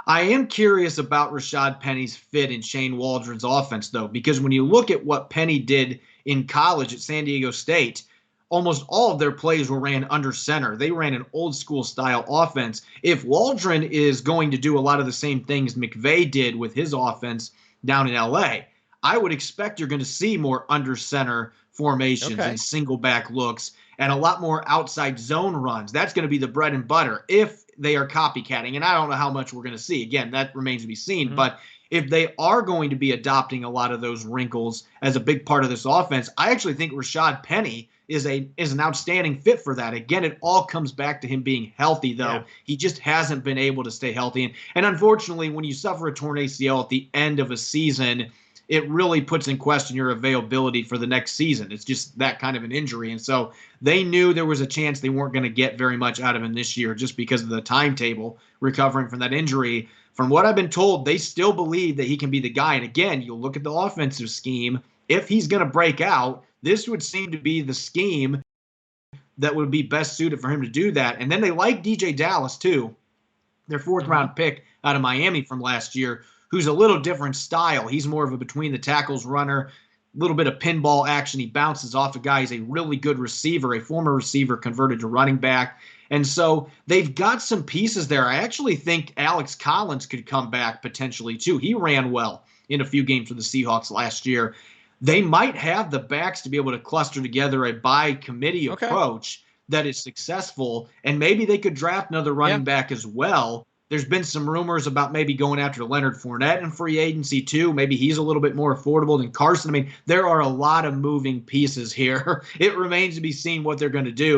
I am curious about Rashaad Penny's fit in Shane Waldron's offense, though, because when you look at what Penny did in college at San Diego State, almost all of their plays were ran under center. They ran an old school style offense. If Waldron is going to do a lot of the same things McVay did with his offense down in LA, I would expect you're going to see more under center formations Okay. and single back looks and a lot more outside zone runs. That's going to be the bread and butter if they are copycatting. And I don't know how much we're going to see. Again, that remains to be seen. Mm-hmm. But if they are going to be adopting a lot of those wrinkles as a big part of this offense, I actually think Rashaad Penny is an outstanding fit for that. Again, it all comes back to him being healthy, though. Yeah. He just hasn't been able to stay healthy. And unfortunately, when you suffer a torn ACL at the end of a season, it really puts in question your availability for the next season. It's just that kind of an injury. And so they knew there was a chance they weren't going to get very much out of him this year just because of the timetable recovering from that injury. From what I've been told, they still believe that he can be the guy. And again, you'll look at the offensive scheme. If he's going to break out, this would seem to be the scheme that would be best suited for him to do that. And then they like DJ Dallas, too, their fourth-round pick out of Miami from last year, who's a little different style. He's more of a between-the-tackles runner, a little bit of pinball action. He bounces off a guy. He's a really good receiver, a former receiver converted to running back. And so they've got some pieces there. I actually think Alex Collins could come back potentially, too. He ran well in a few games for the Seahawks last year. They might have the backs to be able to cluster together a by-committee approach that is successful, and maybe they could draft another running back as well. There's been some rumors about maybe going after Leonard Fournette in free agency, too. Maybe he's a little bit more affordable than Carson. I mean, there are a lot of moving pieces here. It remains to be seen what they're going to do.